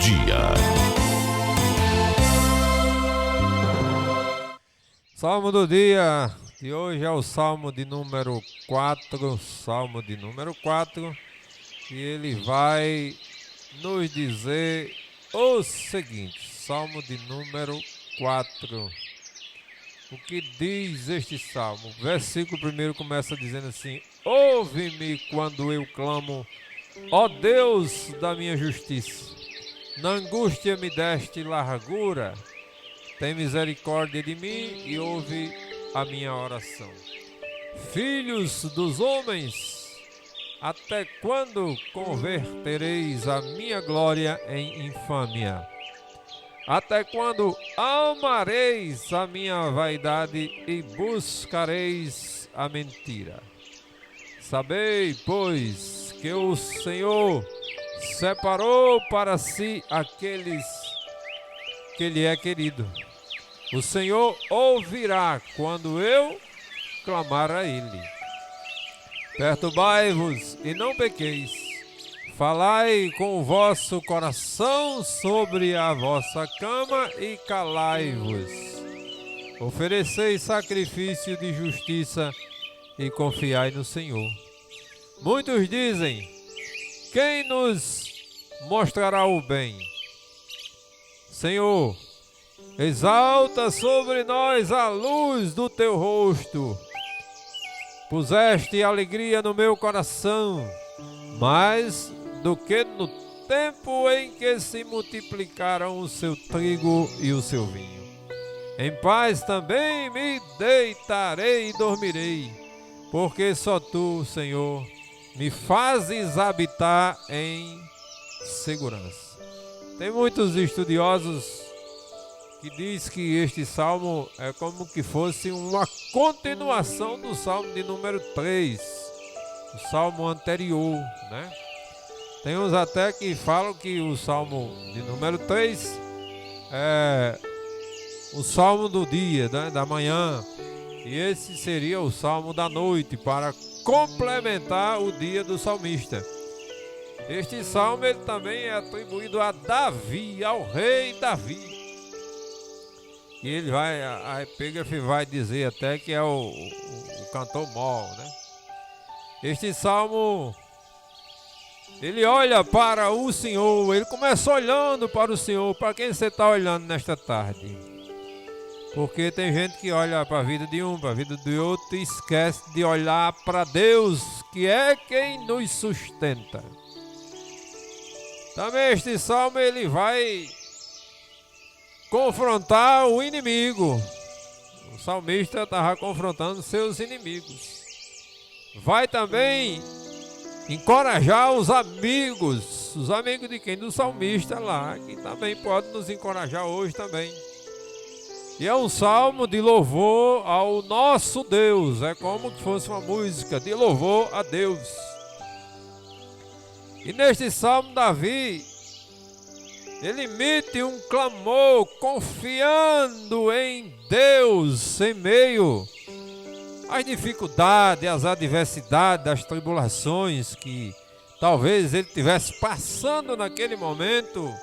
dia. Salmo do dia de hoje é o Salmo de número 4, e ele vai nos dizer o seguinte, Salmo de número 4. O que diz este Salmo? O versículo primeiro começa dizendo assim: ouve-me quando eu clamo, ó Deus da minha justiça. Na angústia me deste largura, tem misericórdia de mim e ouve a minha oração. Filhos dos homens, até quando convertereis a minha glória em infâmia? Até quando amareis a minha vaidade e buscareis a mentira? Sabei, pois, que o Senhor separou para si aqueles que lhe é querido. O Senhor ouvirá quando eu clamar a Ele. Perturbai-vos e não pequeis. Falai com o vosso coração sobre a vossa cama e calai-vos. Ofereceis sacrifício de justiça e confiai no Senhor. Muitos dizem: quem nos mostrará o bem? Senhor, exalta sobre nós a luz do teu rosto. Puseste alegria no meu coração, mais do que no tempo em que se multiplicaram o seu trigo e o seu vinho. Em paz também me deitarei e dormirei, porque só tu, Senhor, me fazes habitar em segurança. Tem muitos estudiosos que diz que este salmo é como que fosse uma continuação do salmo de número 3, o salmo anterior, né? Tem uns até que falam que o salmo de número 3 é o salmo do dia, né, da manhã, e esse seria o salmo da noite, para complementar o dia do salmista. Este salmo ele também é atribuído a Davi, ao rei Davi. E ele vai, a epígrafe vai dizer até que é o cantor mor, né? Este salmo, ele olha para o Senhor, ele começa olhando para o Senhor. Para quem você está olhando nesta tarde? Porque tem gente que olha para a vida de um, para a vida do outro e esquece de olhar para Deus, que é quem nos sustenta. Também este salmo ele vai confrontar o inimigo. O salmista estava confrontando seus inimigos. Vai também encorajar os amigos de quem? Do salmista lá, que também pode nos encorajar hoje também. E é um salmo de louvor ao nosso Deus, é como se fosse uma música de louvor a Deus. E neste salmo Davi, ele emite um clamor confiando em Deus em meio às dificuldades, às adversidades, às tribulações que talvez ele estivesse passando naquele momento,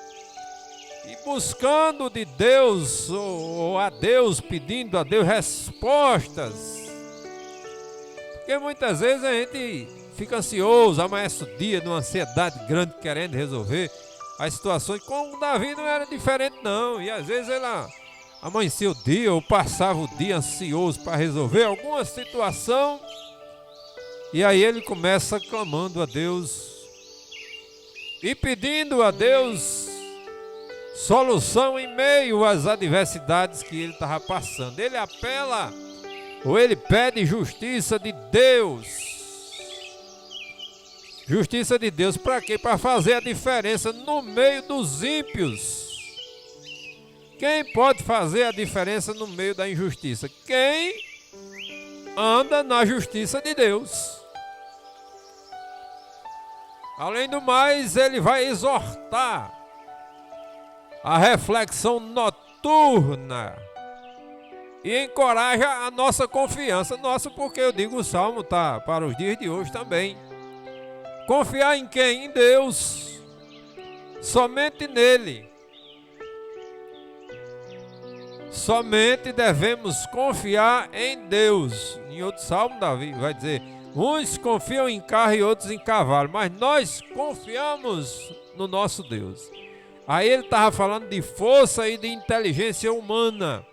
e buscando de Deus, ou a Deus, pedindo a Deus respostas. Porque muitas vezes a gente fica ansioso, amanhece o dia numa ansiedade grande, querendo resolver as situações. Com o Davi não era diferente não, e às vezes ele amanhecia o dia ou passava o dia ansioso para resolver alguma situação, e aí ele começa clamando a Deus e pedindo a Deus solução em meio às adversidades que ele estava passando. Ele apela, ou ele pede justiça de Deus. Justiça de Deus para quê? Para fazer a diferença no meio dos ímpios. Quem pode fazer a diferença no meio da injustiça? Quem anda na justiça de Deus. Além do mais, ele vai exortar a reflexão noturna e encoraja a nossa confiança. Nossa, porque eu digo o salmo tá para os dias de hoje também. Confiar em quem? Em Deus. somente nele. Somente devemos confiar em Deus. Em outro salmo, Davi vai dizer: uns confiam em carro e outros em cavalo, mas nós confiamos no nosso Deus. Aí ele estava falando de força e de inteligência humana.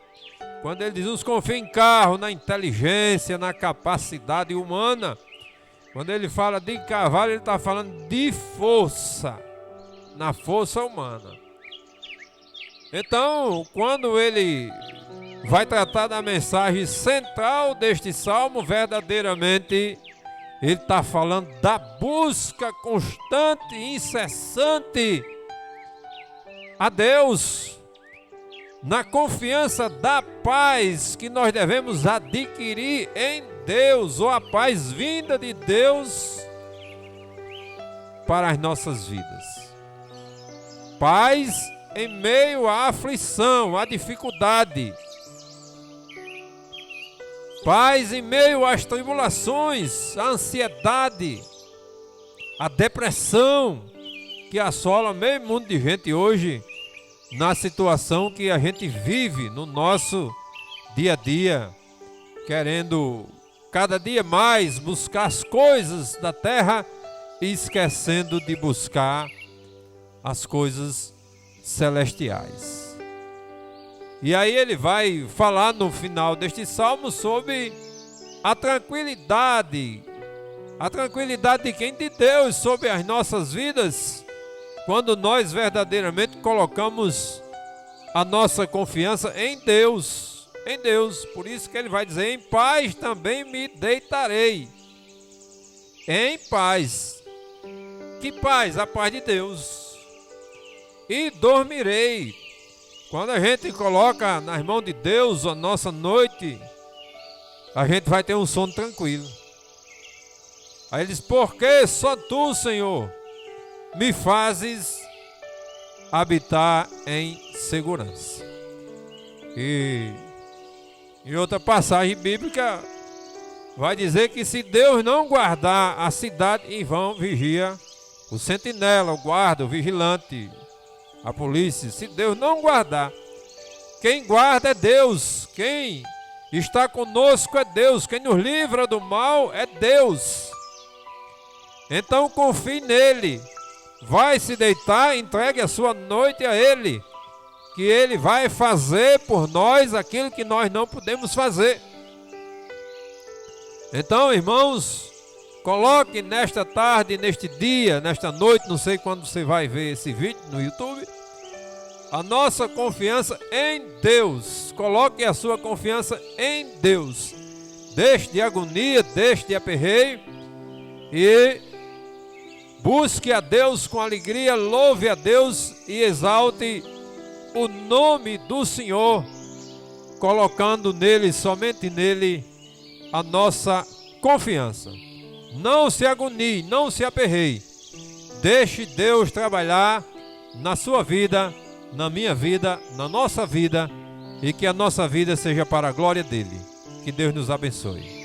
Quando ele diz uns confiam em carro, na inteligência, na capacidade humana. Quando ele fala de cavalo, ele está falando de força, na força humana. Então, quando ele vai tratar da mensagem central deste salmo, verdadeiramente ele está falando da busca constante e incessante a Deus, na confiança da paz que nós devemos adquirir em Deus, ou a paz vinda de Deus para as nossas vidas. Paz em meio à aflição, à dificuldade. Paz em meio às tribulações, à ansiedade, à depressão que assola meio mundo de gente hoje, na situação que a gente vive no nosso dia a dia, querendo cada dia mais buscar as coisas da terra e esquecendo de buscar as coisas celestiais. E aí ele vai falar no final deste salmo sobre a tranquilidade de quem? De Deus sobre as nossas vidas, quando nós verdadeiramente colocamos a nossa confiança em Deus, por isso que ele vai dizer: em paz também me deitarei, em paz. Que paz? A paz de Deus. E dormirei. Quando a gente coloca nas mãos de Deus a nossa noite, a gente vai ter um sono tranquilo. Aí ele diz: porque só tu, Senhor, me fazes habitar em segurança. E em outra passagem bíblica vai dizer que se Deus não guardar a cidade, em vão vigia o sentinela, o guarda, o vigilante, a polícia. Se Deus não guardar, quem guarda é Deus, quem está conosco é Deus, quem nos livra do mal é Deus. Então confie nele, vai se deitar, entregue a sua noite a ele, que ele vai fazer por nós aquilo que nós não podemos fazer. Então, irmãos, coloque nesta tarde, neste dia, nesta noite, não sei quando você vai ver esse vídeo no YouTube, a nossa confiança em Deus. Coloque a sua confiança em Deus. Deixe de agonia, deixe de aperreio e busque a Deus com alegria, louve a Deus e exalte o nome do Senhor, colocando nele, somente nele, a nossa confiança. Não se agonie, não se aperreie. Deixe Deus trabalhar na sua vida, na minha vida, na nossa vida, e que a nossa vida seja para a glória dele. Que Deus nos abençoe.